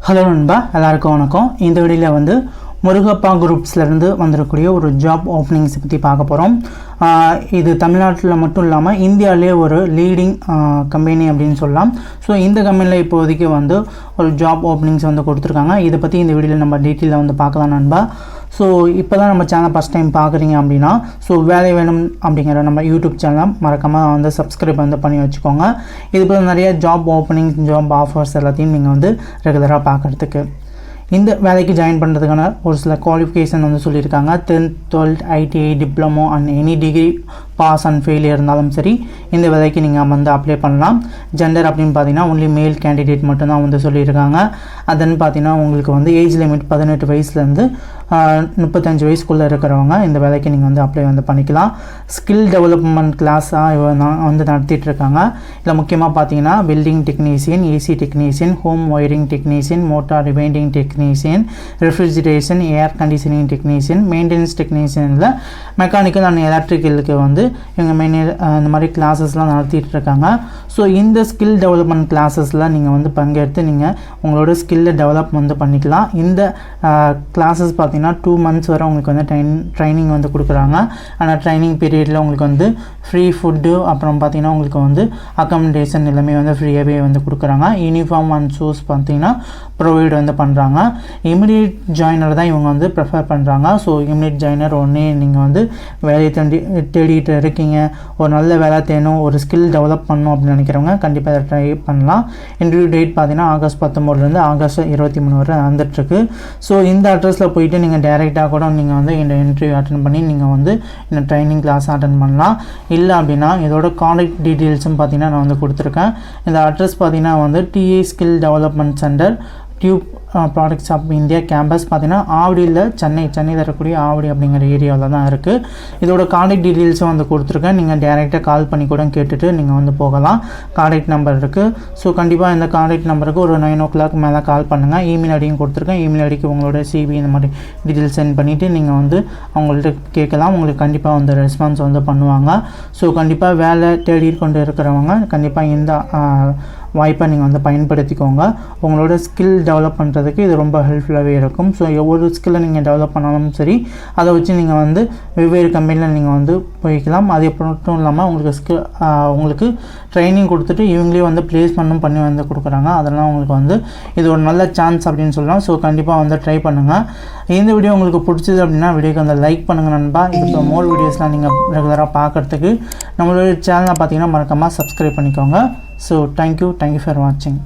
Hello நண்பா, எல்லாருக்கும் வணக்கம். இந்த வீடியோவில் வந்து முருகப்பா குரூப்ஸ்லேருந்து வந்திருக்கக்கூடிய ஒரு ஜாப் ஓப்பனிங்ஸ் பற்றி பார்க்க போகிறோம். இது தமிழ்நாட்டில் மட்டும் இல்லாமல் இந்தியாவிலே ஒரு லீடிங் கம்பெனி அப்படின்னு சொல்லலாம். ஸோ இந்த கம்பெனியில் இப்போதைக்கு வந்து ஒரு ஜாப் ஓப்பனிங்ஸ் வந்து கொடுத்துருக்காங்க. இதை பற்றி இந்த வீடியோவில் நம்ம டீட்டெயிலாக வந்து பார்க்கலாம் நண்பா. ஸோ இப்போ தான் நம்ம சேனல் ஃபஸ்ட் டைம் பார்க்குறீங்க அப்படின்னா வேலை வேணும் அப்படிங்கிற நம்ம யூடியூப் சேனலை மறக்காமல் வந்து சப்ஸ்கிரைப் வந்து பண்ணி வச்சுக்கோங்க. இது போல் நிறைய ஜாப் ஓப்பனிங்ஸ், ஜாப் ஆஃபர்ஸ் எல்லாத்தையும் நீங்கள் வந்து ரெகுலராக பார்க்குறதுக்கு. இந்த வேலைக்கு ஜாயின் பண்ணுறதுக்கான ஒரு சில குவாலிஃபிகேஷன் வந்து சொல்லியிருக்காங்க. 10th, 12th, ITI, diploma and any degree pass and failure இருந்தாலும் சரி இந்த வேலைக்கு நீங்கள் வந்து அப்ளை பண்ணலாம். ஜெண்டர் அப்படின்னு பார்த்தீங்கன்னா ஒன்லி மேல் கேண்டிடேட் மட்டும்தான் வந்து சொல்லியிருக்காங்க. அதுன்னு பார்த்தீங்கன்னா உங்களுக்கு வந்து ஏஜ் லிமிட் 18 வயசுலேருந்து 35 வயசுக்குள்ளே இருக்கிறவங்க இந்த வேலைக்கு நீங்கள் வந்து அப்ளை வந்து பண்ணிக்கலாம். ஸ்கில் டெவலப்மெண்ட் கிளாஸாக வந்து நடத்திட்டு இருக்காங்க. இதில் முக்கியமாக பார்த்தீங்கன்னா welding technician, AC technician, home wiring technician, motor rewinding technician, refrigeration, air conditioning technician, maintenance டெக்னீஷியனில் மெக்கானிக்கல் அண்ட் எலக்ட்ரிக்கலுக்கு வந்து இவங்க இந்த மாதிரி கிளாஸஸ்லாம் நடத்திட்டு இருக்காங்க. ஸோ இந்த ஸ்கில் டெவலப்மெண்ட் கிளாஸஸில் நீங்கள் வந்து பங்கெடுத்து நீங்கள் உங்களோட ஸ்கில்லை டெவலப் வந்து பண்ணிக்கலாம். இந்த கிளாஸஸ் பார்த்தீங்கன்னா 2 months வரை உங்களுக்கு வந்து ட்ரைனிங் வந்து கொடுக்குறாங்க. ஆனால் ட்ரைனிங் பீரியடில் உங்களுக்கு வந்து ஃப்ரீ ஃபுட்டு, அப்புறம் பார்த்தீங்கன்னா உங்களுக்கு வந்து அக்காமடேஷன் எல்லாமே வந்து ஃப்ரீயாகவே வந்து கொடுக்குறாங்க. யூனிஃபார்ம் அண்ட் ஷூஸ் பார்த்தீங்கன்னா ப்ரொவைட் வந்து பண்ணுறாங்க. இமிடியேட் ஜாயினர் தான் இவங்க வந்து ப்ரிஃபர் பண்ணுறாங்க. ஸோ இமிடியேட் ஜாயினர் உடனே நீங்கள் வந்து வேலையை தேடிட்டு இருக்கீங்க, ஒரு நல்ல வேலை தேடணும், ஒரு ஸ்கில் டெவலப் பண்ணணும் அப்படின்னு நினைக்கிறவங்க கண்டிப்பாக அதை ட்ரை பண்ணலாம். இன்டர்வியூ டேட் பார்த்தீங்கன்னா ஆகஸ்ட் 19 ஆகஸ்ட் 23 வரை நடந்துட்டுருக்கு. ஸோ இந்த அட்ரஸில் போயிட்டு நீங்கள் டைரெக்டாக கூட நீங்கள் வந்து இந்த இன்டர்வியூ அட்டன் பண்ணி நீங்கள் வந்து இந்த ட்ரைனிங் கிளாஸ் அட்டன் பண்ணலாம். இல்லை அப்படின்னா இதோட கான்டாக்ட் டீட்டெயில்ஸும் பார்த்தீங்கன்னா நான் வந்து கொடுத்துருக்கேன். இந்த அட்ரஸ் பார்த்தீங்கன்னா வந்து TA skill development centre, tube products of India campus பார்த்தீங்கன்னா ஆவடியில் சென்னை தரக்கூடிய ஆவடி அப்படிங்கிற ஏரியாவில் தான் இருக்குது. இதோட கான்டாக்ட் டீட்டெயில்ஸும் வந்து கொடுத்துருக்கேன். நீங்கள் டேரெக்டாக கால் பண்ணி கூட கேட்டுட்டு நீங்கள் வந்து போகலாம். கான்டாக்ட் நம்பர் இருக்குது. ஸோ கண்டிப்பாக இந்த கான்டாக்ட் நம்பருக்கு ஒரு 9 o'clock மேலே கால் பண்ணுங்கள். இமெயில் ஐடியும் கொடுத்துருக்கேன். இமெயில் ஐடிக்கு உங்களோட சிவி இந்த மாதிரி டீட்டெயில்ஸ் சென்ட் பண்ணிவிட்டு நீங்கள் வந்து அவங்கள்ட்ட கேட்கலாம். உங்களுக்கு கண்டிப்பாக வந்து ரெஸ்பான்ஸ் வந்து பண்ணுவாங்க. ஸோ கண்டிப்பாக வேலை தேடி கொண்டு இருக்கிறவங்க கண்டிப்பாக இந்த வாய்ப்பை நீங்கள் வந்து பயன்படுத்திக்கோங்க. உங்களோட ஸ்கில் டெவலப் பண்ணுறதுக்கு இது ரொம்ப ஹெல்ப்ஃபுல்லாகவே இருக்கும். ஸோ ஒவ்வொரு ஸ்கில்லை நீங்கள் டெவலப் பண்ணாலும் சரி, அதை வச்சு நீங்கள் வந்து வெவ்வேறு கம்பெனியில் நீங்கள் வந்து போய்க்கலாம். அது மட்டும் இல்லாமல் உங்களுக்கு ட்ரைனிங் கொடுத்துட்டு இவங்களே வந்து பிளேஸ்மெண்ட்டும் பண்ணி வந்து கொடுக்குறாங்க. அதெல்லாம் உங்களுக்கு வந்து இது ஒரு நல்ல சான்ஸ் அப்படின்னு சொல்லலாம். ஸோ கண்டிப்பாக வந்து ட்ரை பண்ணுங்கள். இந்த வீடியோ உங்களுக்கு பிடிச்சது அப்படின்னா வீடியோக்கு வந்து லைக் பண்ணுங்கள் நண்பா. இப்போ மோர் வீடியோஸ்லாம் நீங்கள் ரெகுலராக பார்க்குறதுக்கு நம்மளோட சேனலை பார்த்தீங்கன்னா மறக்காமல் சப்ஸ்கிரைப் பண்ணிக்கோங்க. So thank you for watching.